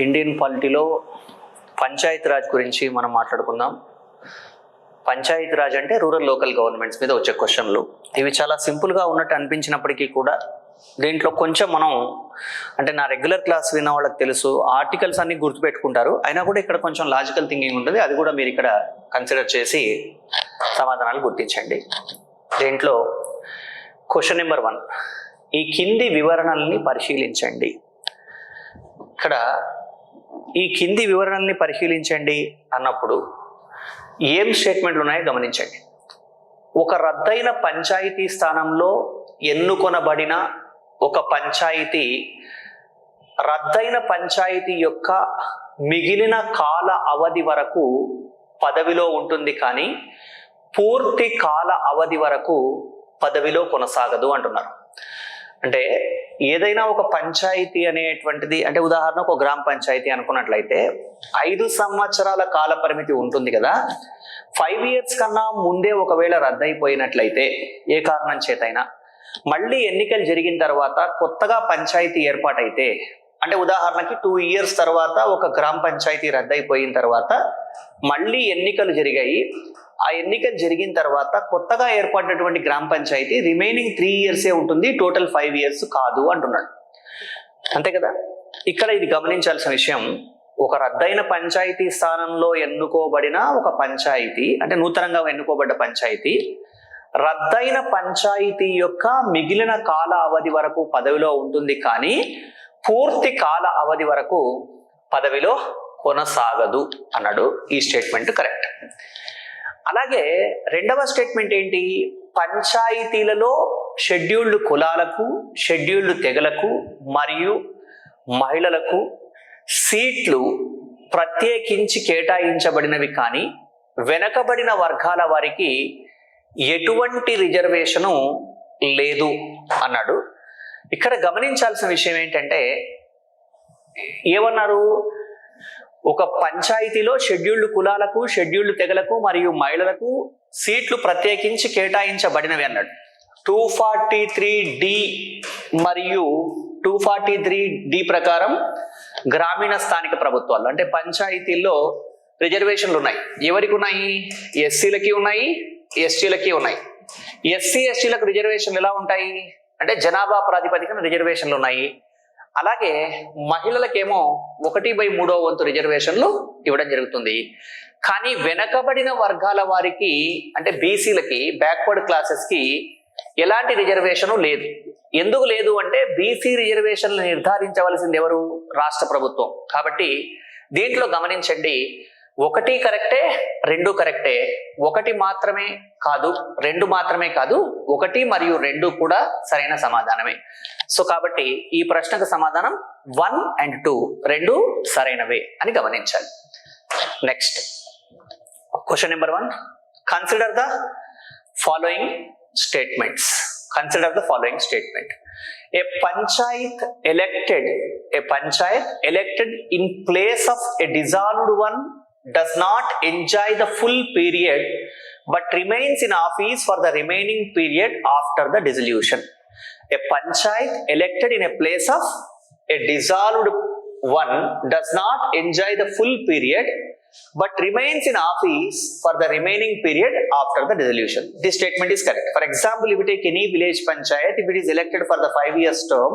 Indian పాలిటీలో panchayat Raj గురించి మనం మాట్లాడుకుందాం. పంచాయతీ రాజ్ అంటే రూరల్ లోకల్ గవర్నమెంట్స్ మీద వచ్చే క్వశ్చన్లు. ఇవి చాలా సింపుల్గా ఉన్నట్టు అనిపించినప్పటికీ కూడా దీంట్లో కొంచెం మనం అంటే నా రెగ్యులర్ క్లాస్ విన్న వాళ్ళకి తెలుసు, ఆర్టికల్స్ అన్ని గుర్తుపెట్టుకుంటారు, అయినా కూడా ఇక్కడ కొంచెం లాజికల్ థింకింగ్ ఉంటుంది. అది కూడా మీరు ఇక్కడ కన్సిడర్ చేసి సమాధానాలు గుర్తించండి. దీంట్లో క్వశ్చన్ నెంబర్ 1, ఈ కింది వివరణల్ని పరిశీలించండి. ఇక్కడ ఈ కింది వివరణల్ని పరిశీలించండి అన్నప్పుడు ఏం స్టేట్మెంట్లు ఉన్నాయో గమనించండి. ఒక రద్దయిన పంచాయతీ స్థానంలో ఎన్నుకొనబడిన ఒక పంచాయతీ రద్దయిన పంచాయతీ యొక్క మిగిలిన కాల అవధి వరకు పదవిలో ఉంటుంది, కానీ పూర్తి కాల అవధి వరకు పదవిలో కొనసాగదు అంటున్నారు. అంటే ఏదైనా ఒక పంచాయతీ అనేటువంటిది, అంటే ఉదాహరణకు ఒక గ్రామ పంచాయతీ అనుకున్నట్లయితే 5 సంవత్సరాల కాల పరిమితి ఉంటుంది కదా. 5 years కన్నా ముందే ఒకవేళ రద్దయిపోయినట్లయితే ఏ కారణం చేతైనా మళ్ళీ ఎన్నికలు జరిగిన తర్వాత కొత్తగా పంచాయతీ ఏర్పాటైతే, అంటే ఉదాహరణకి 2 years తర్వాత ఒక గ్రామ పంచాయతీ రద్దయిపోయిన తర్వాత మళ్ళీ ఎన్నికలు జరిగాయి. ఆ ఎన్నికలు జరిగిన తర్వాత కొత్తగా ఏర్పడినటువంటి గ్రామ పంచాయతీ రిమైనింగ్ 3 years ఉంటుంది, టోటల్ 5 years కాదు అంటున్నాడు. అంతే కదా. ఇక్కడ ఇది గమనించాల్సిన విషయం, ఒక రద్దయిన పంచాయతీ స్థానంలో ఎన్నుకోబడిన ఒక పంచాయతీ, అంటే నూతనంగా ఎన్నుకోబడ్డ పంచాయతీ రద్దయిన పంచాయతీ యొక్క మిగిలిన కాల అవధి వరకు పదవిలో ఉంటుంది, కానీ పూర్తి కాల అవధి వరకు పదవిలో కొనసాగదు అన్నాడు. ఈ స్టేట్మెంట్ కరెక్ట్. అలాగే రెండవ స్టేట్మెంట్ ఏంటి, పంచాయతీలలో షెడ్యూల్డ్ కులాలకు, షెడ్యూల్డ్ తెగలకు మరియు మహిళలకు సీట్లు ప్రత్యేకించి కేటాయించబడినవి, కానీ వెనకబడిన వర్గాల వారికి ఎటువంటి రిజర్వేషను లేదు అన్నాడు. ఇక్కడ గమనించాల్సిన విషయం ఏంటంటే ఏమన్నారు, ఒక పంచాయతీలో షెడ్యూల్డ్ కులాలకు, షెడ్యూల్డ్ తెగలకు మరియు మహిళలకు సీట్లు ప్రత్యేకించి కేటాయించబడినవి అన్నాడు. 243D మరియు 243D ప్రకారం గ్రామీణ స్థానిక ప్రభుత్వాలు అంటే పంచాయతీల్లో రిజర్వేషన్లు ఉన్నాయి. ఎవరికి ఉన్నాయి? ఎస్సీలకి ఉన్నాయి, ఎస్టీలకి ఉన్నాయి. ఎస్సీ ఎస్టీలకు రిజర్వేషన్లు ఎలా ఉంటాయి అంటే జనాభా ప్రాతిపదికన రిజర్వేషన్లు ఉన్నాయి. అలాగే మహిళలకేమో 1/3 వంతు రిజర్వేషన్లు ఇవ్వడం జరుగుతుంది. కానీ వెనకబడిన వర్గాల వారికి అంటే బీసీలకి, బ్యాక్వర్డ్ క్లాసెస్కి ఎలాంటి రిజర్వేషను లేదు. ఎందుకు లేదు అంటే బీసీ రిజర్వేషన్లు నిర్ధారించవలసింది ఎవరు? రాష్ట్ర ప్రభుత్వం. కాబట్టి దీంట్లో గమనించండి, 1 కరెక్టే, 2 కరెక్టే. 1 మాత్రమే కాదు, 2 మాత్రమే కాదు, 1 మరియు 2 కూడా సరైన సమాధానమే. సో కాబట్టి ఈ ప్రశ్నకు సమాధానం 1 and 2 రెండు సరైనవే అని గమనించాలి. Next question number 1, consider the following statements. Consider the following statement. A panchayat elected in place of a dissolved one does not enjoy the full period but remains in office for the remaining period after the dissolution. A panchayat elected in a place of a dissolved one does not enjoy the full period but remains in office for the remaining period after the dissolution. This statement is correct. For example, if you take any village panchayat, if it is elected for the 5 years term,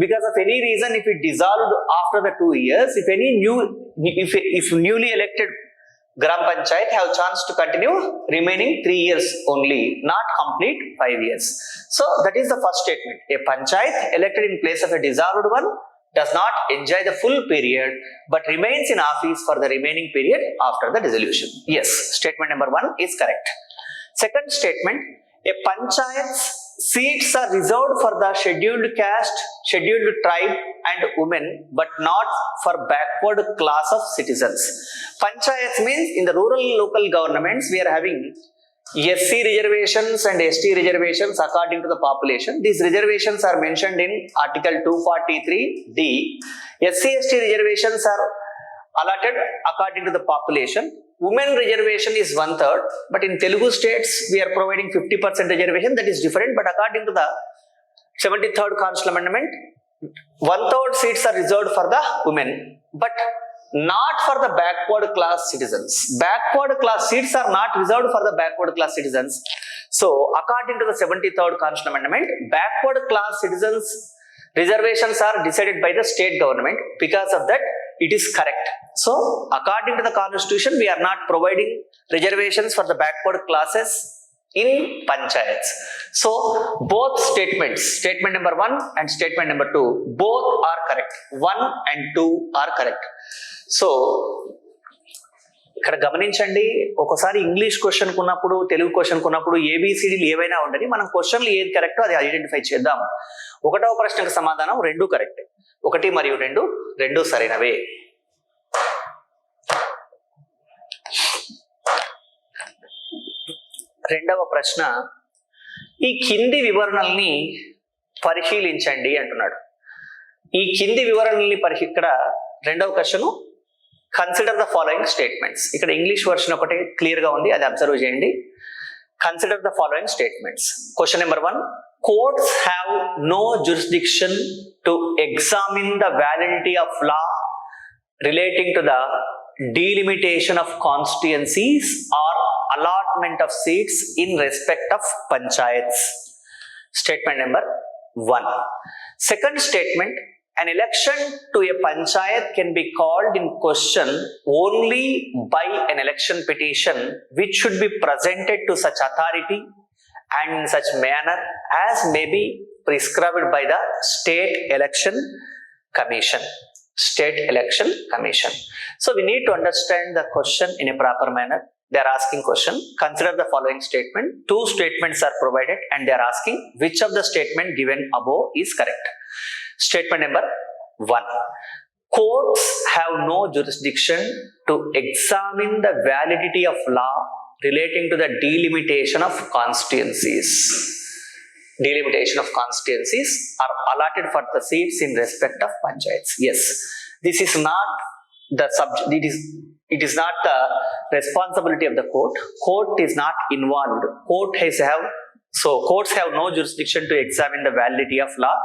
because of any reason, if it dissolved after the 2 years, if newly elected gram panchayat have chance to continue remaining 3 years only, not complete 5 years. So that is the first statement. A panchayat elected in place of a dissolved one does not enjoy the full period but remains in office for the remaining period after the dissolution. Yes, statement number 1 is correct. Second statement, a panchayat's seats are reserved for the scheduled caste, scheduled tribe and women but not for backward class of citizens. Panchayats means in the rural local governments we are having SC reservations and ST reservations according to the population. These reservations are mentioned in Article 243D. SC ST reservations are allotted according to the population. Women reservation is 1/3, but in Telugu states we are providing 50% reservation. That is different, but according to the 73rd Constitutional Amendment, 1/3 seats are reserved for the women, but not for the backward class citizens. Backward class seats are not reserved for the backward class citizens. So according to the 73rd Constitutional Amendment, backward class citizens reservations are decided by the state government. Because of that, it is correct. So according to the Constitution, we are not providing reservations for the backward classes in panchayats. So both statements, statement number 1 and statement number 2, both are correct. 1 and 2 are correct. So ఇక్కడ గమనించండి, ఒకసారి English question కున్నప్పుడు, Telugu question కున్నప్పుడు ఏబిసిడీలు ఏవైనా ఉండని, మనం క్వశ్చన్లు ఏది కరెక్టో అది ఐడెంటిఫై చేద్దాం. 1వ ప్రశ్నకు సమాధానం 2 కరెక్ట్, 1 మరియు 2 సరైనవే. రెండవ ప్రశ్న, ఈ కింది వివరణల్ని పరిశీలించండి అంటున్నాడు. ఈ కింది వివరణల్ని ఇక్కడ రెండవ question, consider the following statements. ఇక్కడ ఇంగ్లీష్ వర్షన్ ఒకటి క్లియర్ గా ఉంది, అది అబ్జర్వ్ చేయండి. Consider the following statements. Question number 1, courts have no jurisdiction to examine the validity of law relating to the delimitation of constituencies or allotment of seats in respect of panchayats. Statement number 1. Second statement, an election to a panchayat can be called in question only by an election petition which should be presented to such authority and in such manner as may be prescribed by the State Election Commission. State Election Commission. So we need to understand the question in a proper manner. They are asking question, consider the following statement. 2 statements are provided and they are asking which of the statement given above is correct. Statement number 1. Courts have no jurisdiction to examine the validity of law relating to the delimitation of constituencies. Delimitation of constituencies are allotted for the seats in respect of panchayats. Yes, this is not the subject. It is not the responsibility of the court. Court is not involved. Courts have no jurisdiction to examine the validity of law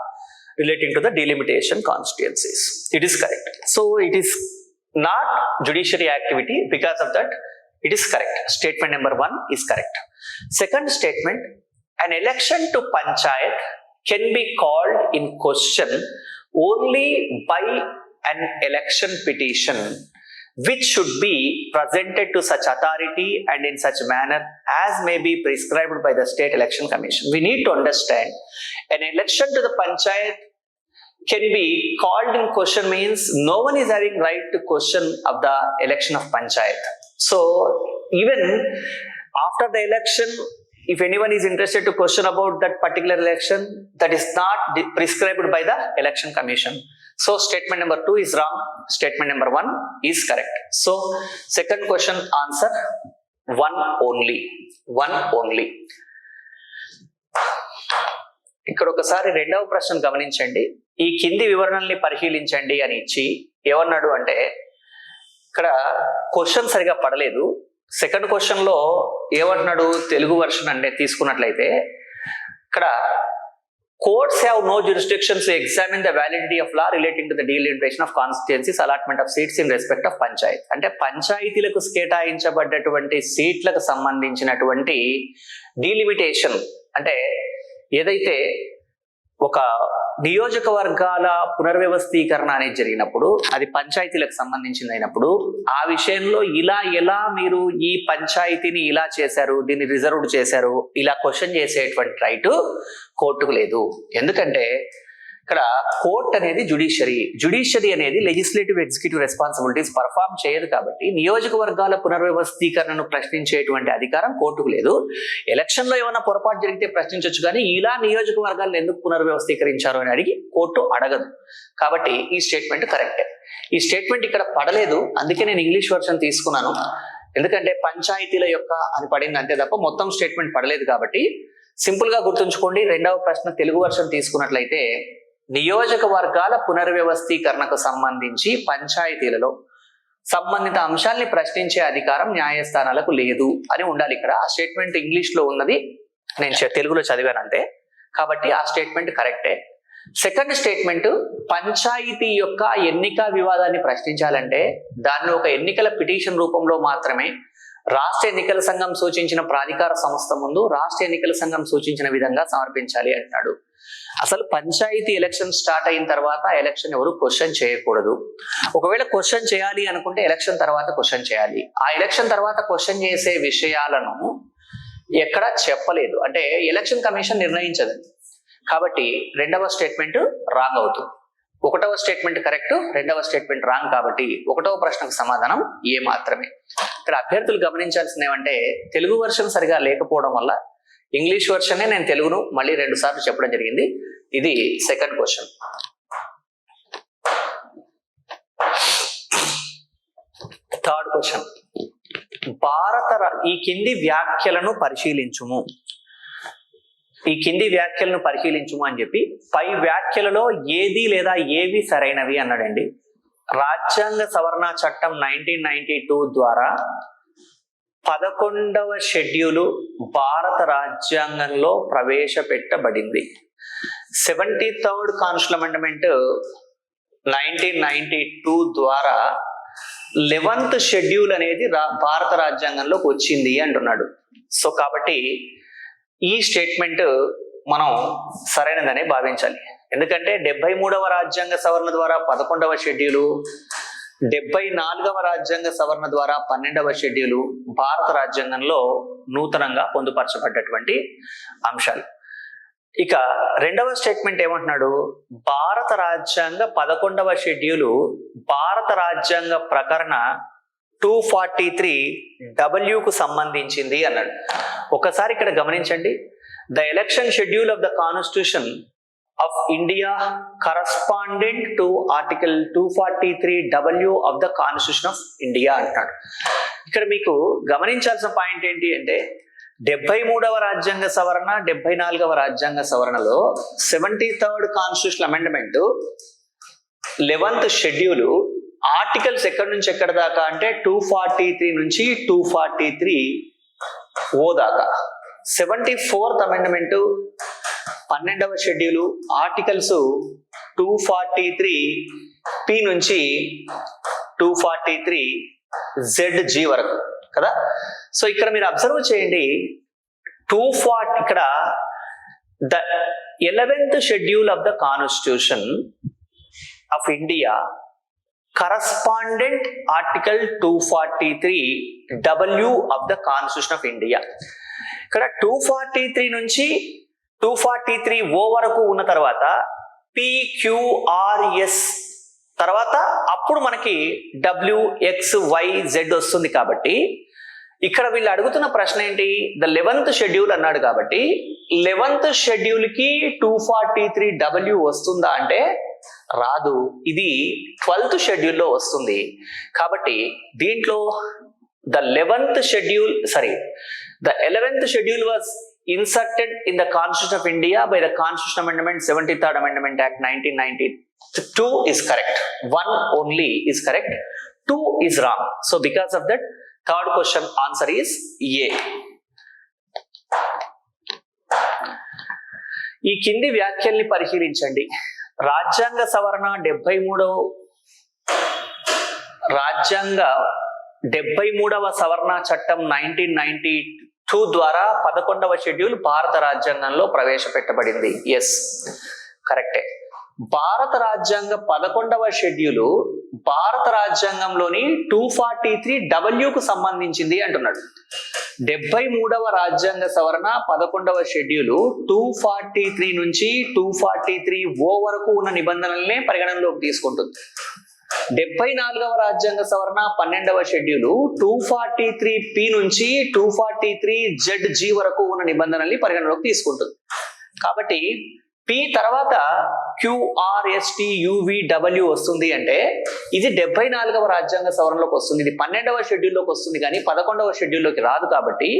relating to the delimitation constituencies. It is correct. So it is not judiciary activity. Because of that, it is correct. Statement number 1 is correct. Second statement, an election to panchayat can be called in question only by an election petition which should be presented to such authority and in such manner as may be prescribed by the State Election Commission. We need to understand, an election to the panchayat can be called in question means no one is having right to question of the election of panchayat. So even after the election, if anyone is interested to question about that particular election, that is not prescribed by the Election Commission. So statement number 2 is wrong. Statement number 1 is correct. So second question answer 1 only. 1 only. ఇక్కడ ఒకసారి రెండవ ప్రశ్న గమనించండి. ఈ కింది వివరణల్ని పరిశీలించండి అని ఇచ్చి ఏమన్నాడు అంటే, ఇక్కడ క్వశ్చన్ సరిగా పడలేదు. సెకండ్ క్వశ్చన్ లో ఏమంటున్నాడు, తెలుగు వర్షన్ అంటే తీసుకున్నట్లయితే ఇక్కడ courts have no jurisdictions to examine the validity of law relating to the delimitation of constituencies, allotment of seats in respect of panchayat. అంటే పంచాయతీలకు కేటాయించబడ్డటువంటి సీట్లకు సంబంధించినటువంటి డీలిమిటేషన్, అంటే ఏదైతే ఒక నియోజకవర్గాల పునర్వ్యవస్థీకరణ అనేది జరిగినప్పుడు అది పంచాయతీలకు సంబంధించింది అయినప్పుడు ఆ విషయంలో ఎలా మీరు ఈ పంచాయతీని ఇలా చేశారు, దీన్ని రిజర్వ్డ్ చేశారు, ఇలా క్వశ్చన్ చేసేటువంటి రైట్ కోర్టుకు లేదు. ఎందుకంటే ఇక్కడ కోర్ట్ అనేది జుడిషియరీ అనేది లెజిస్లేటివ్ ఎగ్జిక్యూటివ్ రెస్పాన్సిబిలిటీస్ పర్ఫార్మ్ చేయదు. కాబట్టి నియోజకవర్గాల పునర్వ్యవస్థీకరణను ప్రశ్నించేటువంటి అధికారం కోర్టుకు లేదు. ఎలక్షన్ లో ఏమైనా పొరపాటు జరిగితే ప్రశ్నించవచ్చు, కానీ ఇలా నియోజకవర్గాలను ఎందుకు పునర్వ్యవస్థీకరించారు అని అడిగి కోర్టు అడగదు. కాబట్టి ఈ స్టేట్మెంట్ కరెక్టే. ఈ స్టేట్మెంట్ ఇక్కడ పడలేదు, అందుకే నేను ఇంగ్లీష్ వర్షన్ తీసుకున్నాను. ఎందుకంటే పంచాయతీల యొక్క అని పడింది అంతే తప్ప మొత్తం స్టేట్మెంట్ పడలేదు. కాబట్టి సింపుల్ గా గుర్తుంచుకోండి. రెండవ ప్రశ్న తెలుగు వర్షన్ తీసుకున్నట్లయితే, నియోజకవర్గాల పునర్వ్యవస్థీకరణకు సంబంధించి పంచాయతీలలో సంబంధిత అంశాల్ని ప్రశ్నించే అధికారం న్యాయస్థానాలకు లేదు అని ఉండాలి. ఇక్కడ ఆ స్టేట్మెంట్ ఇంగ్లీష్ లో ఉన్నది, నేను తెలుగులో చదివాను అంతే. కాబట్టి ఆ స్టేట్మెంట్ కరెక్టే. సెకండ్ స్టేట్మెంట్, పంచాయతీ యొక్క ఎన్నిక వివాదాన్ని ప్రశ్నించాలంటే దాన్ని ఒక ఎన్నికల పిటిషన్ రూపంలో మాత్రమే రాష్ట్ర ఎన్నికల సంఘం సూచించిన ప్రాధికార సంస్థ ముందు రాష్ట్ర ఎన్నికల సంఘం సూచించిన విధంగా సమర్పించాలి అంటున్నాడు. అసలు పంచాయతీ ఎలక్షన్ స్టార్ట్ అయిన తర్వాత ఎలక్షన్ ఎవరు క్వశ్చన్ చేయకూడదు. ఒకవేళ క్వశ్చన్ చేయాలి అనుకుంటే ఎలక్షన్ తర్వాత క్వశ్చన్ చేయాలి. ఆ ఎలక్షన్ తర్వాత క్వశ్చన్ చేసే విషయాలను ఎక్కడ చెప్పలేదు, అంటే ఎలక్షన్ కమిషన్ నిర్ణయించదు. కాబట్టి రెండవ స్టేట్మెంట్ రాంగ్ అవుతుంది. ఒకటవ స్టేట్మెంట్ కరెక్ట్, రెండవ స్టేట్మెంట్ రాంగ్. కాబట్టి ఒకటవ ప్రశ్నకు సమాధానం ఏ మాత్రమే. ఇక్కడ అభ్యర్థులు గమనించాల్సింది ఏమంటే తెలుగు వర్షన్ సరిగా లేకపోవడం వల్ల ఇంగ్లీష్ వర్షనే నేను తెలుగును మళ్ళీ 2 సార్లు చెప్పడం జరిగింది. ఇది సెకండ్ క్వశ్చన్. థర్డ్ క్వశ్చన్, ఈ కింది వ్యాఖ్యలను పరిశీలించుము. ఈ కింది వ్యాఖ్యలను పరిశీలించుము అని చెప్పి పై వ్యాఖ్యలలో ఏది లేదా ఏవి సరైనవి అన్నాడండి. రాజ్యాంగ సవరణ చట్టం 1992 ద్వారా 11వ షెడ్యూలు భారత రాజ్యాంగంలో ప్రవేశపెట్టబడింది. 73rd కాన్స్టిట్యూషన్ అమెండ్మెంట్ 1992 ద్వారా 11th షెడ్యూల్ అనేది భారత రాజ్యాంగంలోకి వచ్చింది అంటున్నాడు. సో కాబట్టి ఈ స్టేట్మెంట్ మనం సరైనదనే భావించాలి. ఎందుకంటే 73వ రాజ్యాంగ సవరణ ద్వారా 11వ షెడ్యూలు, 74వ రాజ్యాంగ సవరణ ద్వారా 12వ షెడ్యూలు భారత రాజ్యాంగంలో నూతనంగా పొందుపరచబడ్డటువంటి అంశాలు. ఇక రెండవ స్టేట్మెంట్ ఏమంటున్నాడు, భారత రాజ్యాంగ 11వ షెడ్యూలు భారత రాజ్యాంగ ప్రకరణ 243W సంబంధించింది అన్నాడు. ఒకసారి ఇక్కడ గమనించండి, the election schedule of the constitution of India correspondent to article 243W of the constitution of India అంటున్నాడు. ఇక్కడ మీకు గమనించాల్సిన పాయింట్ ఏంటి అంటే 73వ రాజ్యాంగ సవరణ 74వ రాజ్యాంగ సవరణలో 73rd constitution amendment 11th schedule articles ఎక్కడి నుంచి ఎక్కడ దాకా అంటే 243 నుంచి 243O దాకా. 74th amendment 12వ schedule articles 243P నుంచి 243ZG వరకు కదా. సో ఇక్కడ మీరు అబ్జర్వ్ చేయండి, 240 ఇక్కడ the 11th schedule of the constitution of India correspondent article 243W of the constitution of India. ఇక్కడ 243 నుంచి 243O వరకు ఉన్న తర్వాత PQRS తర్వాత అప్పుడు మనకి WXYZ వస్తుంది. కాబట్టి ఇక్కడ వీళ్ళు అడుగుతున్న ప్రశ్న ఏంటి, ద 11th షెడ్యూల్ అన్నాడు కాబట్టి 11th షెడ్యూల్ కి 243W వస్తుందా అంటే రాదు, ఇది 12th షెడ్యూల్లో వస్తుంది. కాబట్టి దీంట్లో the 11th schedule was inserted in the Constitution of India by the Constitution Amendment 73rd Amendment Act 1992 is correct. 1 only is correct, 2 is wrong. So because of that, third question answer is A. ఈ కింది వ్యాఖ్యల్ని పరిశీలించండి. రాజ్యాంగ సవరణ 73వ సవరణ చట్టం 1992 ద్వారా 11వ schedule భారత రాజ్యాంగంలో ప్రవేశపెట్టబడింది. ఎస్, కరెక్టే. భారత రాజ్యాంగ 11వ షెడ్యూలు భారత రాజ్యాంగంలోని 243W సంబంధించింది అంటున్నాడు. 73వ రాజ్యాంగ సవరణ 11వ షెడ్యూలు 243 నుంచి 243O వరకు ఉన్న నిబంధనలనే పరిగణనలోకి తీసుకుంటుంది. 74వ రాజ్యాంగ సవరణ 12వ షెడ్యూలు 243P నుంచి 243ZG వరకు ఉన్న నిబంధనల్ని పరిగణలోకి తీసుకుంటుంది. కాబట్టి P తర్వాత QRSTUVW వస్తుంది అంటే ఇది 74వ రాజ్యాంగ సవరణలోకి వస్తుంది. ఇది 12వ షెడ్యూల్లోకి వస్తుంది కానీ 11వ షెడ్యూల్లోకి రాదు. కాబట్టి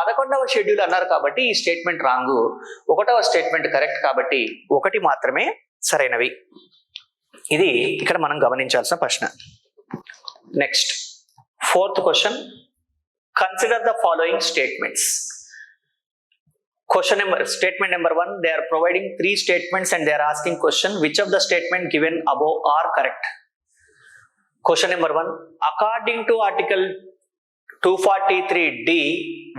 11వ షెడ్యూల్ అన్నారు కాబట్టి ఈ స్టేట్మెంట్ రాంగ్, 1వ స్టేట్మెంట్ కరెక్ట్. కాబట్టి 1 మాత్రమే సరైనవి. ఇది ఇక్కడ మనం గమనించాల్సిన ప్రశ్న. Next 4th question, consider the following statements. Statement number 1, they are providing 3 statements and they are asking question, which of the statement given above are correct? Question number 1, according to Article 243D,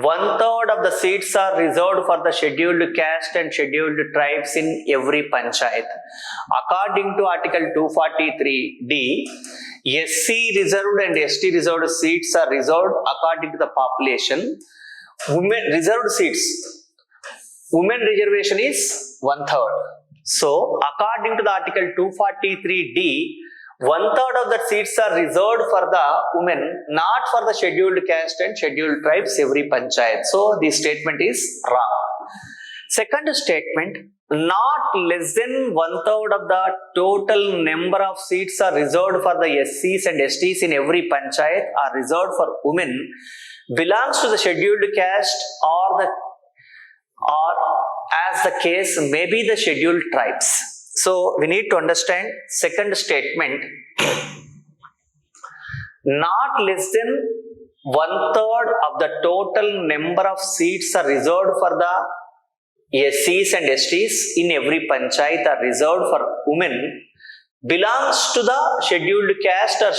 1/3 of the seats are reserved for the scheduled caste and scheduled tribes in every panchayat. According to Article 243D, SC reserved and ST reserved seats are reserved according to the population. Women reserved seats, women reservation is 1/3. So according to the Article 243D, 1/3 of the seats are reserved for the women, not for the scheduled caste and scheduled tribes every panchayat. So this statement is wrong. Second statement, not less than 1/3 of the total number of seats are reserved for the SCs and STs in every panchayat are reserved for women belongs to the scheduled caste or as the case may be the scheduled tribes. So we need to understand second statement, not less than 1/3 of the total number of seats are reserved for the SCs and STs in every panchayat are reserved for women belongs to the scheduled caste or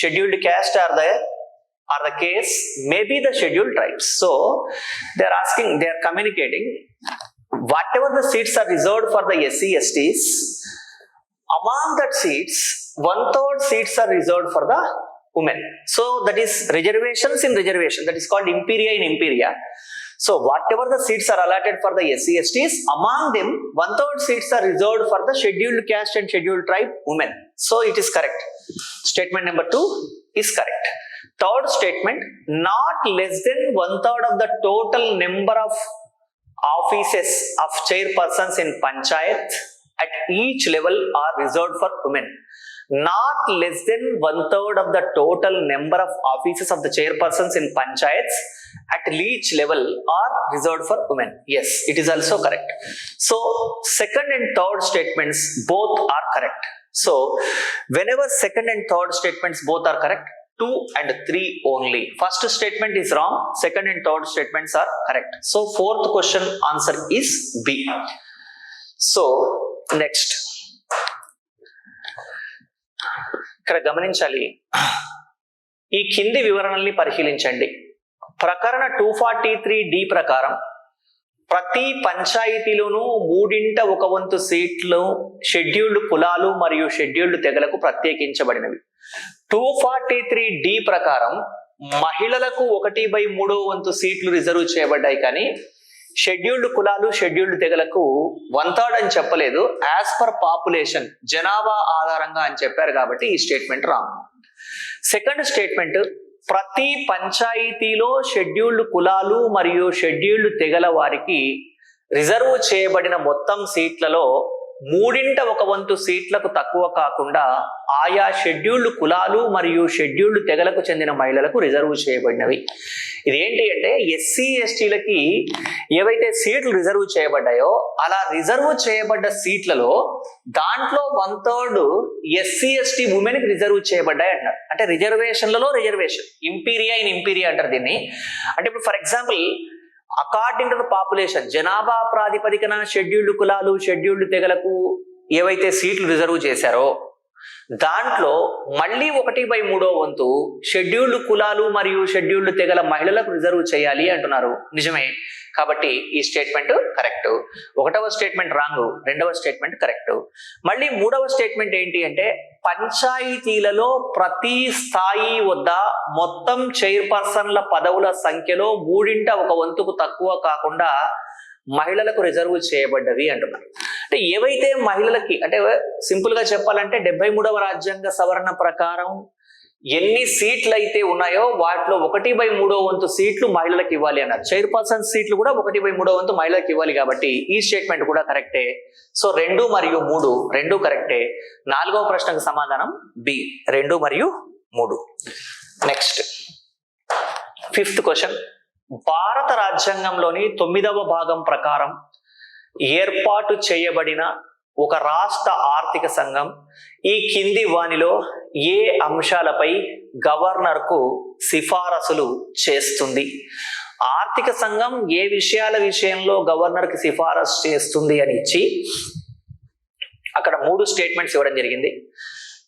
scheduled caste are the case may be the scheduled tribes. So they are communicating whatever the seats are reserved for the SC STs, among that seats 1/3 seats are reserved for the women. So that is reservations in reservation, that is called imperia in imperia. So whatever the seats are allotted for the SC STs, among them 1/3 seats are reserved for the scheduled caste and scheduled tribe women. So it is correct. Statement number 2 is correct. Third statement, not less than 1/3 of the total number of offices of chairpersons in panchayat at each level are reserved for women. Not less than 1/3 of the total number of offices of the chairpersons in panchayats at each level are reserved for women. Yes, it is also correct. So second and third statements both are correct. So whenever second and third statements both are correct, 2 and 3 only. First statement is wrong, second and third statements are correct. So fourth question answer is B. So next, ఇక్కడ గమనించాలి, ఈ కింది వివరణల్ని పరిశీలించండి. ప్రకరణ 243D ప్రకారం ప్రతి పంచాయతీలోనూ 3/1 సీట్లు scheduled కులాలు మరియు షెడ్యూల్డ్ తెగలకు ప్రత్యేకించబడినవి. 243D ప్రకారం మహిళలకు 1/3 సీట్లు రిజర్వ్ చేయబడ్డాయి, కానీ షెడ్యూల్డ్ కులాలు షెడ్యూల్డ్ తెగలకు 1/3 అని చెప్పలేదు. యాజ్ పర్ పాపులేషన్, జనాభా ఆధారంగా అని చెప్పారు, కాబట్టి ఈ స్టేట్మెంట్ రాంగ్. సెకండ్ స్టేట్మెంట్, ప్రతి పంచాయతీలో షెడ్యూల్డ్ కులాలు మరియు షెడ్యూల్డ్ తెగల వారికి రిజర్వ్ చేయబడిన మొత్తం సీట్లలో 3/1 సీట్లకు తక్కువ కాకుండా ఆయా షెడ్యూల్డ్ కులాలు మరియు షెడ్యూల్డ్ తెగలకు చెందిన మహిళలకు రిజర్వ్ చేయబడినవి. ఇదేంటి అంటే ఎస్సీ ఎస్టీలకి ఏవైతే సీట్లు రిజర్వ్ చేయబడ్డాయో అలా రిజర్వ్ చేయబడ్డ సీట్లలో దాంట్లో 1/3 ఎస్సీ ఎస్టీ ఉమెన్ కి రిజర్వ్ చేయబడ్డాయి అంటారు. అంటే రిజర్వేషన్లలో రిజర్వేషన్, ఇంపీరియా ఇన్ ఇంపీరియా అంటారు దీన్ని. అంటే ఇప్పుడు for example, according to the population, జనాభా ప్రాతిపదికన షెడ్యూల్డ్ కులాలు షెడ్యూల్డ్ తెగలకు ఏవైతే సీట్లు రిజర్వ్ చేశారో దాంట్లో మళ్ళీ 1/3 షెడ్యూల్డ్ కులాలు మరియు షెడ్యూల్డ్ తెగల మహిళలకు రిజర్వ్ చేయాలి అంటున్నారు. నిజమే, కాబట్టి ఈ స్టేట్మెంట్ కరెక్ట్. 1వ స్టేట్మెంట్ రాంగ్, 2వ స్టేట్మెంట్ కరెక్ట్. మళ్ళీ 3వ స్టేట్మెంట్ ఏంటి అంటే, పంచాయతీలలో ప్రతి స్థాయి వద్ద మొత్తం చైర్పర్సన్ల పదవుల సంఖ్యలో 3/1 తక్కువ కాకుండా మహిళలకు రిజర్వ్ చేయబడ్డవి అంటున్నారు. అంటే ఏవైతే మహిళలకి, అంటే సింపుల్ గా చెప్పాలంటే 73వ రాజ్యాంగ సవరణ ప్రకారం ఎన్ని సీట్లు అయితే ఉన్నాయో వాటిలో 1/3 సీట్లు మహిళలకు ఇవ్వాలి అన్నారు. చైర్పర్సన్ సీట్లు కూడా 1/3 మహిళలకు ఇవ్వాలి, కాబట్టి ఈ స్టేట్మెంట్ కూడా కరెక్టే. సో 2 మరియు 3 రెండు కరెక్టే. 4వ ప్రశ్నకు సమాధానం బి, 2 మరియు 3. నెక్స్ట్ 5th క్వశ్చన్, భారత రాజ్యాంగంలోని 9వ భాగం ప్రకారం ఏర్పాటు చేయబడిన ఒక రాష్ట్ర ఆర్థిక సంఘం ఈ కింది వానిలో ఏ అంశాలపై గవర్నర్కు సిఫారసులు చేస్తుంది? ఆర్థిక సంఘం ఏ విషయాల విషయంలో గవర్నర్కి సిఫారసు చేస్తుంది అని ఇచ్చి అక్కడ 3 స్టేట్మెంట్స్ ఇవ్వడం జరిగింది.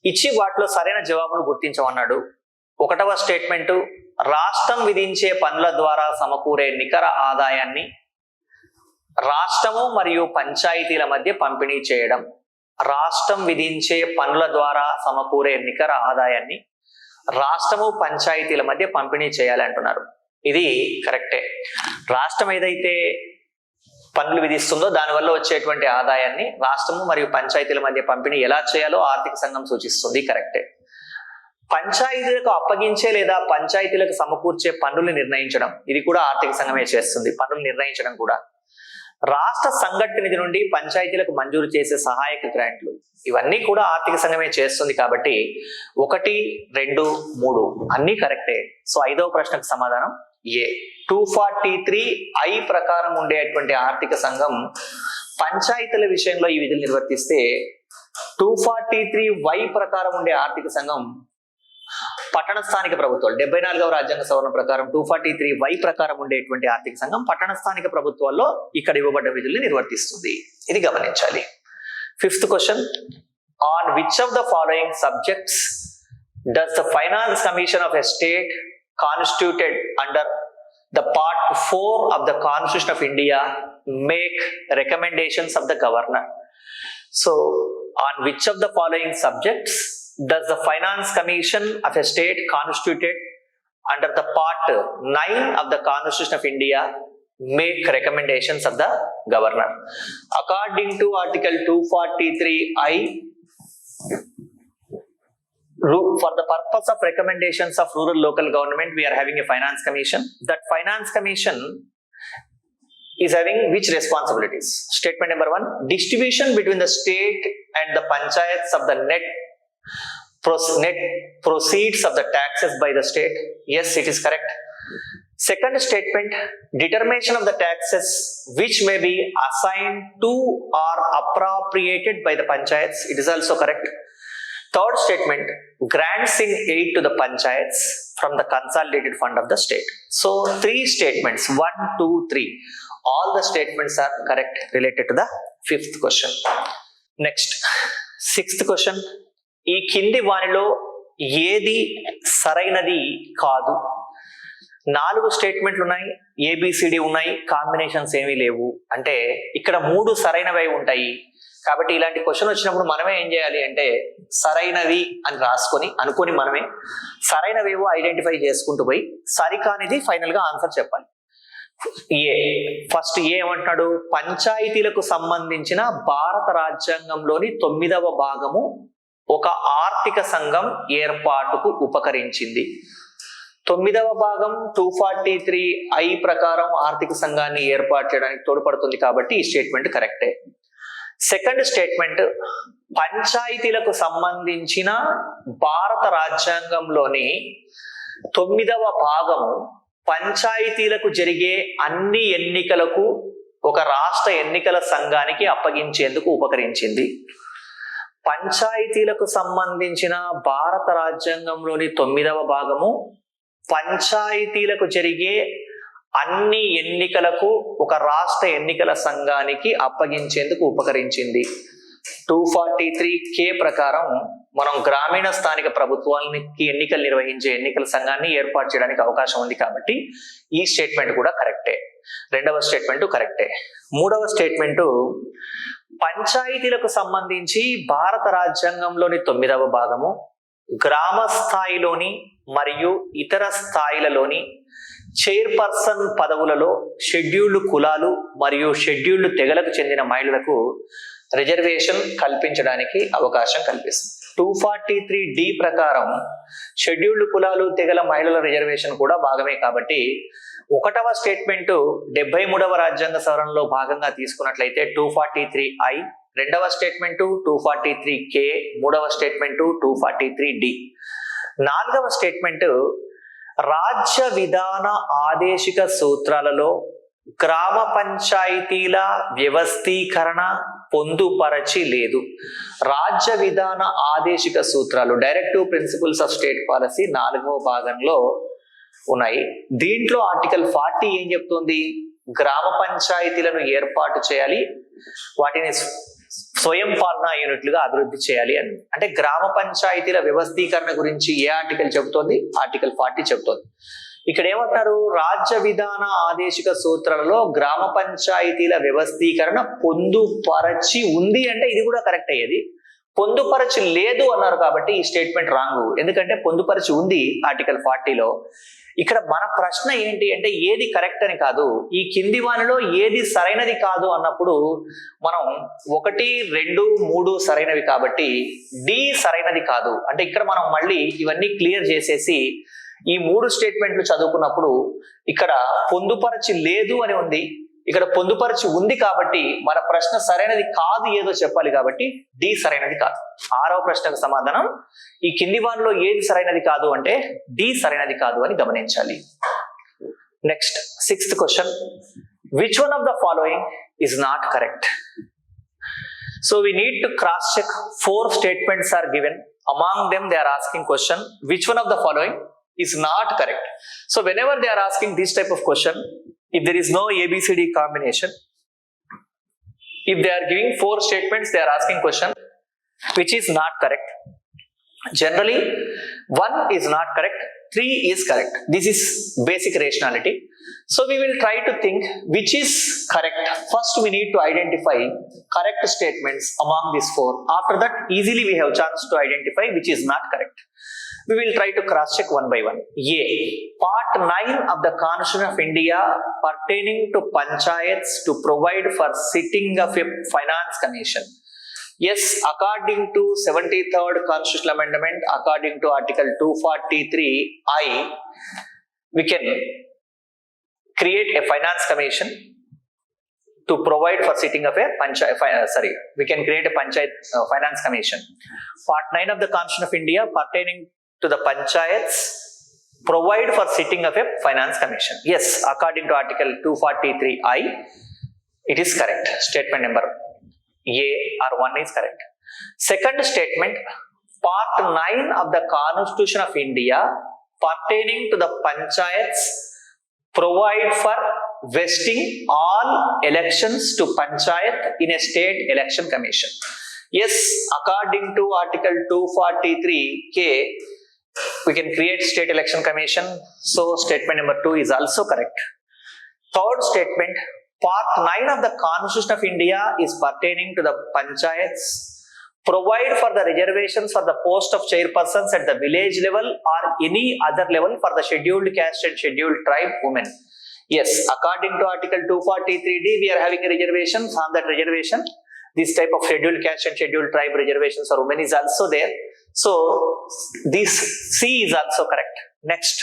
ఇచ్చి వాటిలో సరైన జవాబును గుర్తించమన్నాడు. 1వ స్టేట్మెంటు రాష్ట్రం విధించే పన్నుల ద్వారా సమకూరే నికర ఆదాయాన్ని రాష్ట్రము మరియు పంచాయతీల మధ్య పంపిణీ చేయడం. రాష్ట్రం విధించే పన్నుల ద్వారా సమకూరే నికర ఆదాయాన్ని రాష్ట్రము పంచాయతీల మధ్య పంపిణీ చేయాలి అంటున్నారు. ఇది కరెక్టే. రాష్ట్రం ఏదైతే పన్నులు విధిస్తుందో దానివల్ల వచ్చేటువంటి ఆదాయాన్ని రాష్ట్రము మరియు పంచాయతీల మధ్య పంపిణీ ఎలా చేయాలో ఆర్థిక సంఘం సూచిస్తుంది. కరెక్టే. పంచాయతీలకు అప్పగించే లేదా పంచాయతీలకు సమకూర్చే పన్నులు నిర్ణయించడం, ఇది కూడా ఆర్థిక సంఘమే చేస్తుంది. పన్నులు నిర్ణయించడం కూడా. రాష్ట్ర సంఘటన నిధి నుండి పంచాయతీలకు మంజూరు చేసే సహాయక గ్రాంట్లు, ఇవన్నీ కూడా ఆర్థిక సంఘమే చేస్తుంది. కాబట్టి 1, 2, 3 అన్నీ కరెక్టే. సో 5వ ప్రశ్నకు సమాధానం ఏ. 243I ప్రకారం ఉండేటువంటి ఆర్థిక సంఘం పంచాయతీల విషయంలో ఈ విధులు నిర్వర్తిస్తే, 243Y ప్రకారం ఉండే ఆర్థిక సంఘం పట్టణ స్థానిక ప్రభుత్వాలు, 74వ రాజ్యాంగ సవరణ ప్రకారం 243Y ప్రకారం ఉండేటువంటి ఆర్థిక సంఘం పట్టణ స్థానిక ప్రభుత్వాల్లో ఇక్కడ ఇవ్వబడ్డ విధుల్ని నిర్వర్తిస్తుంది. ఇది గమనించాలి. 5th question, on which of the following subjects does the finance commission of a state constituted under the part 4 of the Constitution of India make recommendations of the governor? So on which of the following subjects does the finance commission of a state constituted under the part 9 of the Constitution of India make recommendations of the governor? According to article 243I, for the purpose of recommendations of rural local government, we are having a finance commission. That finance commission is having which responsibilities? Statement number 1, distribution between the state and the panchayats of the net proceeds of the taxes by the state. Yes, it is correct. Second statement, determination of the taxes which may be assigned to or appropriated by the panchayats. It is also correct. Third statement, grants in aid to the panchayats from the consolidated fund of the state. So 3 statements, 1, 2, 3. All the statements are correct related to the 5th question. Next, 6th question. ఈ కింది వానిలో ఏది సరైనది కాదు? 4 స్టేట్మెంట్లు ఉన్నాయి, ABCD ఉన్నాయి, combinations ఏమీ లేవు. అంటే ఇక్కడ 3 సరైనవి ఉంటాయి. కాబట్టి ఇలాంటి క్వశ్చన్ వచ్చినప్పుడు మనమే ఏం చేయాలి అంటే సరైనవి అని అనుకొని మనమే సరైనవేవో ఐడెంటిఫై చేసుకుంటూ పోయి సరికానిది ఫైనల్ గా ఆన్సర్ చెప్పాలి. ఫస్ట్ ఏమంటున్నాడు? పంచాయతీలకు సంబంధించిన భారత రాజ్యాంగంలోని 9వ భాగము ఒక ఆర్థిక సంఘం ఏర్పాటుకు ఉపకరించింది. 9వ భాగం 243I ప్రకారం ఆర్థిక సంఘాన్ని ఏర్పాటు చేయడానికి తోడ్పడుతుంది. కాబట్టి ఈ స్టేట్మెంట్ కరెక్టే. సెకండ్ స్టేట్మెంట్, పంచాయతీలకు సంబంధించిన భారత రాజ్యాంగంలోని 9వ భాగము పంచాయతీలకు జరిగే అన్ని ఎన్నికలకు ఒక రాష్ట్ర ఎన్నికల సంఘానికి అప్పగించేందుకు ఉపకరించింది. పంచాయతీలకు సంబంధించిన భారత రాజ్యాంగంలోని 9వ భాగము పంచాయతీలకు జరిగే అన్ని ఎన్నికలకు ఒక రాష్ట్ర ఎన్నికల సంఘానికి అప్పగించేందుకు ఉపకరించింది. 243K ప్రకారం మనం గ్రామీణ స్థానిక ప్రభుత్వానికి ఎన్నికలు నిర్వహించే ఎన్నికల సంఘాన్ని ఏర్పాటు చేయడానికి అవకాశం ఉంది. కాబట్టి ఈ స్టేట్మెంట్ కూడా కరెక్టే. 2వ స్టేట్మెంట్ కరెక్టే. 3వ స్టేట్మెంట్, పంచాయతీలకు సంబంధించి భారత రాజ్యాంగంలోని 9వ భాగము గ్రామ స్థాయిలోని మరియు ఇతర స్థాయిలలోని చైర్పర్సన్ పదవులలో షెడ్యూల్డ్ కులాలు మరియు షెడ్యూల్డ్ తెగలకు చెందిన మహిళలకు రిజర్వేషన్ కల్పించడానికి అవకాశం కల్పిస్తుంది. 243D ప్రకారం షెడ్యూల్డ్ కులాలు తెగల మహిళల రిజర్వేషన్ కూడా భాగమే. కాబట్టి 1వ స్టేట్మెంట్ 73వ రాజ్యాంగ సవరణలో భాగంగా తీసుకున్నట్లయితే 243I, 2వ స్టేట్మెంట్ 243K, 3వ స్టేట్మెంట్ 243D. 4వ స్టేట్మెంట్, రాజ్య విధాన ఆదేశిక సూత్రాలలో గ్రామ పంచాయతీల వ్యవస్థీకరణ పొందుపరచి లేదు. రాజ్య విధాన ఆదేశిక సూత్రాలు, directive principles of state policy 4వ భాగంలో ఉన్నాయి. దీంట్లో ఆర్టికల్ 40 ఏం చెప్తుంది? గ్రామ పంచాయతీలను ఏర్పాటు చేయాలి, వాటిని స్వయం పాలనా యూనిట్లుగా అభివృద్ధి చేయాలి అని. అంటే గ్రామ పంచాయతీల వ్యవస్థీకరణ గురించి ఏ ఆర్టికల్ చెబుతోంది? ఆర్టికల్ 40 చెబుతోంది. ఇక్కడ ఏమంటారు? రాజ్య విధాన ఆదేశిక సూత్రాలలో గ్రామ పంచాయతీల వ్యవస్థీకరణ పొందుపరచి ఉంది అంటే ఇది కూడా కరెక్ట్ అయ్యేది. పొందుపరచి లేదు అన్నారు కాబట్టి ఈ స్టేట్మెంట్ రాంగ్. ఎందుకంటే పొందుపరచి ఉంది ఆర్టికల్ 40లో. ఇక్కడ మన ప్రశ్న ఏంటి అంటే ఏది కరెక్ట్ అని కాదు, ఈ కింది వానిలో ఏది సరైనది కాదు అన్నప్పుడు మనం 1, 2, 3 సరైనవి కాబట్టి డి సరైనది కాదు అంటే ఇక్కడ మనం మళ్ళీ ఇవన్నీ క్లియర్ చేసేసి ఈ 3 స్టేట్మెంట్లు చదువుకున్నప్పుడు ఇక్కడ పొందుపరచి లేదు అని ఉంది, ఇక్కడ పొందుపరచి ఉంది కాబట్టి మన ప్రశ్న సరైనది కాదు ఏదో చెప్పాలి కాబట్టి డి సరైనది కాదు. 6వ ప్రశ్నకు సమాధానం ఈ కింది వానిలో ఏది సరైనది కాదు అంటే డి సరైనది కాదు అని గమనించాలి. Next 6th question, which one of the following is not correct? So we need to cross check 4 statements are given. Among them they are asking question which one of the following is not correct. So whenever they are asking this type of question, if there is no ABCD combination, if they are giving 4 statements, they are asking question which is not correct. Generally 1 is not correct, 3 is correct. This is basic rationality. So we will try to think which is correct. First we need to identify correct statements among these 4. After that easily we have chance to identify which is not correct. We will try to cross check one by one. A. Part 9 of the Constitution of India pertaining to Panchayats to provide for sitting of a finance commission. Yes, according to 73rd Constitutional Amendment, according to Article 243I, we can create a finance commission to provide for sitting of a we can create a Panchayat finance commission. Part 9 of the Constitution of India pertaining to the Panchayats provide for sitting of a finance commission. Yes, according to Article 243I, it is correct. Statement number A or 1 is correct. Second statement, Part 9 of the Constitution of India pertaining to the Panchayats provide for vesting all elections to Panchayat in a state election commission. Yes, according to Article 243K, we can create state election commission. So statement number 2 is also correct. Third statement, Part 9 of the Constitution of India is pertaining to the Panchayats provide for the reservations for the post of chairpersons at the village level or any other level for the scheduled caste and scheduled tribe women. Yes, according to Article 243D, we are having a reservations. On that reservation, this type of scheduled caste and scheduled tribe reservations for women is also there. So this C is also correct. Next,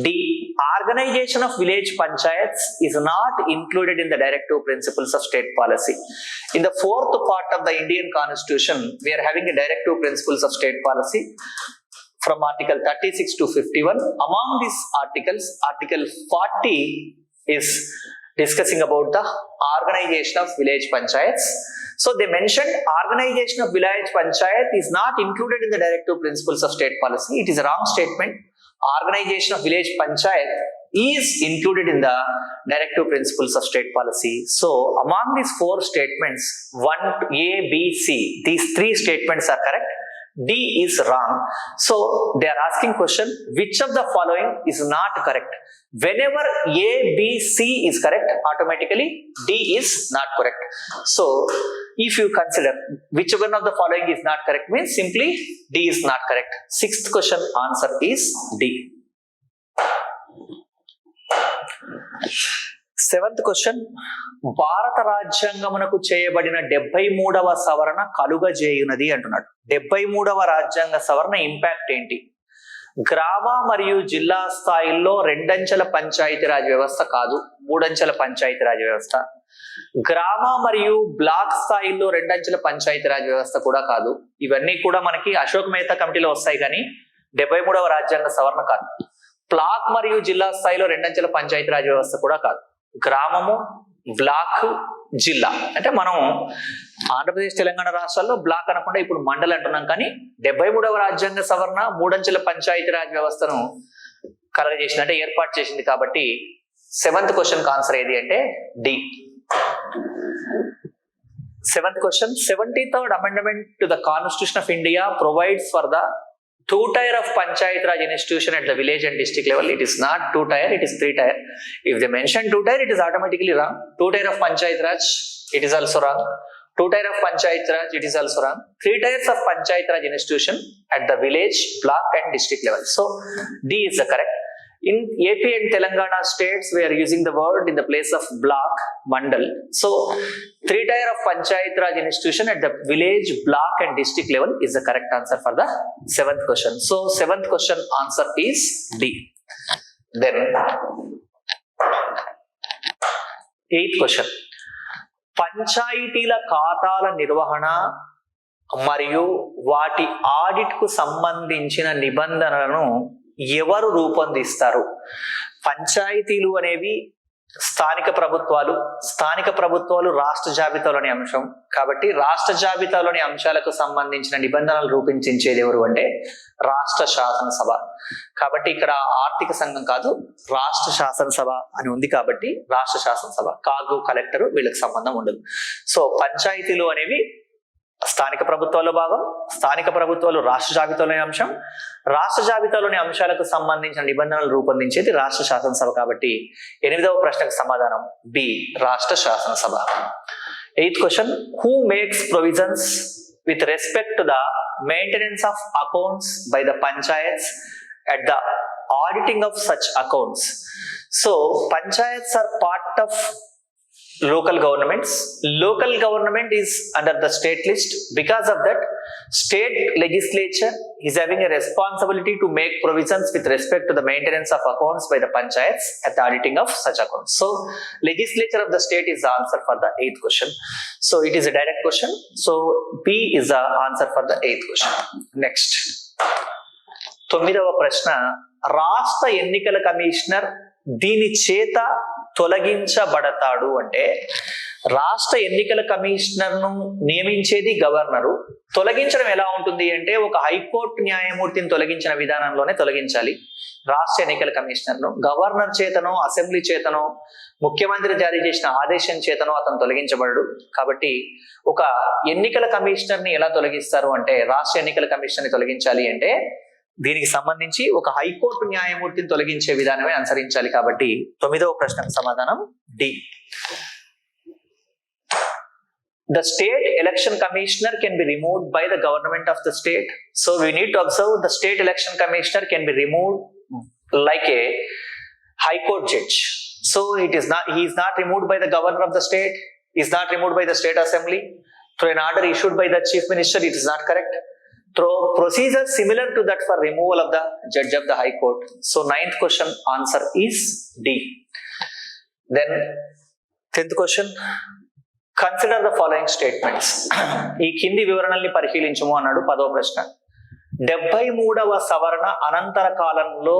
D. Organization of village panchayats is not included in the directive principles of state policy. In the 4th part of the Indian Constitution, we are having a directive principles of state policy from Article 36 to 51. Among these articles, Article 40 is discussing about the organization of village panchayats. So they mentioned organization of village panchayat is not included in the directive principles of state policy. It is a wrong statement. Organization of village panchayat is included in the directive principles of state policy. So among these 4 statements, 1, A, B, C, these 3 statements are correct. D is wrong. So they are asking question which of the following is not correct. Whenever A, B, C is correct, automatically D is not correct. So if you consider which one of the following is not correct means simply D is not correct. 6th question answer is D. 7th question, భారత రాజ్యాంగమునకు చేయబడిన 73వ సవరణ కలుగజేయునది అంటున్నాడు. 73వ రాజ్యాంగ సవరణ impact ఏంటి? గ్రామ మరియు జిల్లా స్థాయిల్లో 2 అంచెల పంచాయతీరాజ్ వ్యవస్థ కాదు, 3 అంచెల పంచాయతీరాజ్ వ్యవస్థ. గ్రామ మరియు బ్లాక్ స్థాయిల్లో 2 అంచెల పంచాయతీరాజ్ వ్యవస్థ కూడా కాదు. ఇవన్నీ కూడా మనకి అశోక్ మెహతా కమిటీలో వస్తాయి కానీ 73వ రాజ్యాంగ సవరణ కాదు. బ్లాక్ మరియు జిల్లా స్థాయిలో 2 అంచెల పంచాయతీరాజ్ వ్యవస్థ కూడా కాదు. గ్రామము, బ్లాక్, జిల్లా అంటే మనం ఆంధ్రప్రదేశ్ తెలంగాణ రాష్ట్రాల్లో బ్లాక్ అనకుండా ఇప్పుడు మండల్ అంటున్నాం. కానీ 73వ రాజ్యాంగ సవరణ 3 అంచెల పంచాయతీరాజ్ వ్యవస్థను కలగజేసింది అంటే ఏర్పాటు చేసింది. కాబట్టి 7th క్వశ్చన్ ఆన్సర్ ఏది అంటే D. 7th question, 73rd amendment to the Constitution of India provides for the 2-tier of Panchayat Raj institution at the village and district level. It is not 2-tier, it is 3-tier. If they mention 2-tier, it is automatically wrong. 2-tier of Panchayat Raj, it is also wrong. 2-tier of Panchayat Raj, it is also wrong. 3 tiers of Panchayat Raj institution at the village, block and district level. So D is the correct. In AP and Telangana states, we are using the word in the place of block, mandal. So 3-tier of Panchayat Raj institution at the village, block and district level is the correct answer for the 7th question. So 7th question answer is D. Then 8th question. పంచాయతీల ఖాతాల నిర్వహణ మరియు వాటి audit కు సంబంధించిన నిబంధనలను ఎవరు రూపొందిస్తారు? పంచాయతీలు అనేవి స్థానిక ప్రభుత్వాలు రాష్ట్ర జాబితాలోని అంశం. కాబట్టి రాష్ట్ర జాబితాలోని అంశాలకు సంబంధించిన నిబంధనలు రూపొందించేది ఎవరు అంటే రాష్ట్ర శాసనసభ. కాబట్టి ఇక్కడ ఆర్థిక సంఘం కాదు, రాష్ట్ర శాసనసభ అని ఉంది. కాబట్టి రాష్ట్ర శాసనసభ, కాగు, కలెక్టర్ వీళ్ళకి సంబంధం ఉండదు. సో పంచాయతీలు అనేవి స్థానిక ప్రభుత్వాల్లో భాగం, స్థానిక ప్రభుత్వాలు రాష్ట్ర జాబితాలోని అంశం, రాష్ట్ర జాబితాలోని అంశాలకు సంబంధించిన నిబంధనలు రూపొందించేది రాష్ట్ర శాసనసభ. కాబట్టి 8వ ప్రశ్నకు సమాధానం బి, రాష్ట్ర శాసనసభ. 8th question, who makes provisions with respect to the maintenance of accounts by the panchayats at the auditing of such accounts? So panchayats are part of local governments. Local government is under the state list. Because of that, state legislature is having a responsibility to make provisions with respect to the maintenance of accounts by the panchayats at the auditing of such accounts. So legislature of the state is the answer for the 8th question. So it is a direct question. So B is the answer for the 8th question. Next, 9వ ప్రశ్న, రాష్ట్ర ఎన్నికల commissioner దీని చేత తొలగించబడతాడు అంటే రాష్ట్ర ఎన్నికల commissioner ను నియమించేది governor. తొలగించడం ఎలా ఉంటుంది అంటే ఒక హైకోర్టు న్యాయమూర్తిని తొలగించిన విధానంలోనే తొలగించాలి రాష్ట్ర ఎన్నికల కమిషనర్ ను. గవర్నర్ చేతనో, అసెంబ్లీ చేతనో, ముఖ్యమంత్రి జారీ చేసిన ఆదేశం చేతనో అతను తొలగించబడడు. కాబట్టి ఒక ఎన్నికల కమిషనర్ ని ఎలా తొలగిస్తారు అంటే రాష్ట్ర ఎన్నికల కమిషనర్ ని తొలగించాలి అంటే దీనికి సంబంధించి ఒక హైకోర్టు న్యాయమూర్తిని తొలగించే విధానమే అనుసరించాలి. కాబట్టి 9వ ప్రశ్నకు సమాధానం D. The state election commissioner can be removed by the government of the state. So we need to observe the state election commissioner can be removed like a high court judge. So he is not removed by the governor of the state, he is not removed by the state assembly. Through an order issued by the chief minister, it is not correct. Through procedure similar to that for removal of the judge of the high court. So 9th question answer is D. Then 10th question, consider the following statements. ఈ కింది వివరణల్ని పరిశీలించము అన్నాడు 10వ ప్రశ్న. 73వ సవరణ అనంతర కాలంలో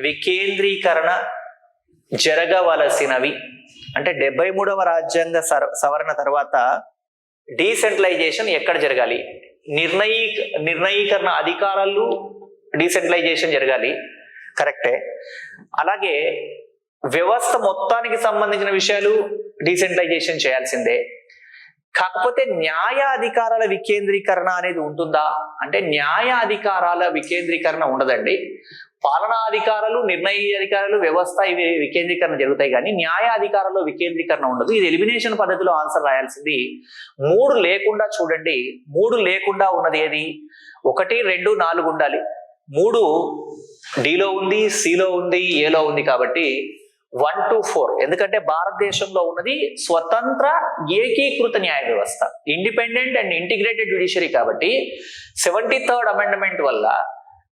వికేంద్రీకరణ జరగవలసినవి అంటే 73వ రాజ్యాంగ సవరణ తర్వాత డీసెంట్రలైజేషన్ ఎక్కడ జరగాలి? నిర్ణయీకరణ అధికారాలు డీసెంట్రలైజేషన్ జరగాలి, కరెక్టే. అలాగే వ్యవస్థ మొత్తానికి సంబంధించిన విషయాలు డీసెంట్రలైజేషన్ చేయాల్సిందే. కాకపోతే న్యాయ అధికారాల వికేంద్రీకరణ అనేది ఉంటుందా అంటే న్యాయ అధికారాల వికేంద్రీకరణ ఉండదండి. పాలనా అధికారాలు, నిర్ణయ అధికారాలు, వ్యవస్థ ఇవి వికేంద్రీకరణ జరుగుతాయి కానీ న్యాయ అధికారాల్లో వికేంద్రీకరణ ఉండదు. ఇది ఎలిమినేషన్ పద్ధతిలో ఆన్సర్ రాయాల్సింది. 3 లేకుండా చూడండి, 3 లేకుండా ఉన్నది ఏది? 1, 2, 4 ఉండాలి. 3 డిలో ఉంది, సిలో ఉంది, ఏలో ఉంది. కాబట్టి 1 to 4. ఎందుకంటే భారతదేశంలో ఉన్నది స్వతంత్ర ఏకీకృత న్యాయ వ్యవస్థ, ఇండిపెండెంట్ అండ్ ఇంటిగ్రేటెడ్ జ్యుడిషియరీ. కాబట్టి 73rd అమెండ్మెంట్ వల్ల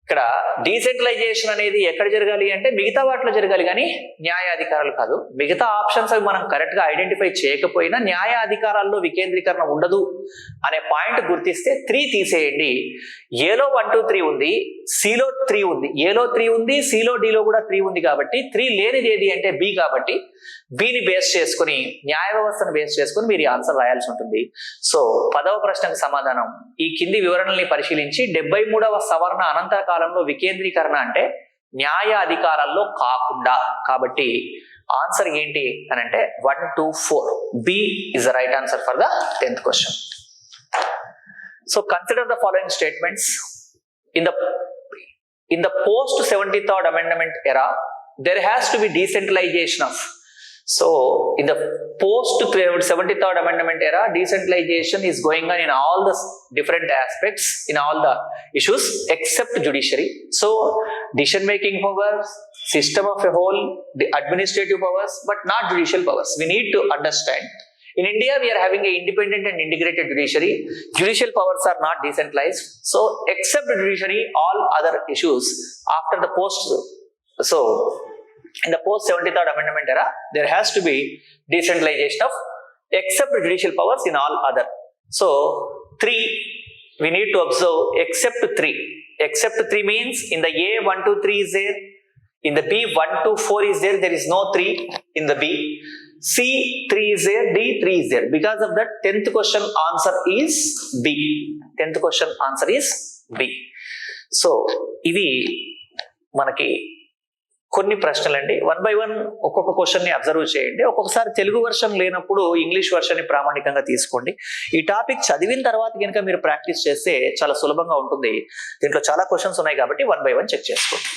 ఇక్కడ డీసెంట్రలైజేషన్ అనేది ఎక్కడ జరగాలి అంటే మిగతా వాటిలో జరగాలి కానీ న్యాయ అధికారాలు కాదు. మిగతా ఆప్షన్స్ అవి మనం కరెక్ట్ గా ఐడెంటిఫై చేయకపోయినా న్యాయ అధికారాల్లో వికేంద్రీకరణ ఉండదు అనే పాయింట్ గుర్తిస్తే 3 తీసేయండి. ఏలో 1, 2, 3 ఉంది, సిలో 3 ఉంది, ఏలో 3 ఉంది, సిలో డిలో కూడా 3 ఉంది. కాబట్టి 3 లేనిది ఏది అంటే బి. కాబట్టి బిని బేస్ చేసుకుని న్యాయ వ్యవస్థను బేస్ చేసుకుని మీరు ఆన్సర్ రాయాల్సి ఉంటుంది. సో 10వ ప్రశ్నకు సమాధానం ఈ కింది వివరణల్ని పరిశీలించి 73వ సవరణ అనంతర కాలంలో వికేంద్రీకరణ అంటే న్యాయ అధికారాల్లో కాకుండా. కాబట్టి ఆన్సర్ ఏంటి అని అంటే 1, 2, 4 B is the right answer for the 10th question. So consider the following statements. In the post 73rd amendment era, there has to be decentralization of. So in the post 73rd amendment era, decentralization is going on in all the different aspects, in all the issues except judiciary. So decision making powers, system of a whole, the administrative powers, but not judicial powers. We need to understand. In India, we are having an independent and integrated judiciary. Judicial powers are not decentralized. So, except judiciary, all other issues after the post. So, in the post 73rd amendment era, there has to be decentralization of except judicial powers in all other. So, 3, we need to observe except 3. Except 3 means in the A 1, 2, 3 is there. In the B 1, 2, 4 is there. There is no 3 in the B. C 3 is there, D 3 is there. Because of that, 10th question answer is B. 10th question answer is B. So, ఇవి మనకి కొన్ని ప్రశ్నలు అండి. 1 by 1 ఒక్కొక్క question ని observe చేయండి. ఒక్కొక్కసారి Telugu version లేనప్పుడు ఇంగ్లీష్ వర్షన్ ని ప్రామాణికంగా తీసుకోండి. ఈ టాపిక్ చదివిన తర్వాత కనుక మీరు ప్రాక్టీస్ చేస్తే చాలా సులభంగా ఉంటుంది. దీంట్లో చాలా క్వశ్చన్స్ ఉన్నాయి కాబట్టి 1 by 1 చెక్ చేసుకోండి.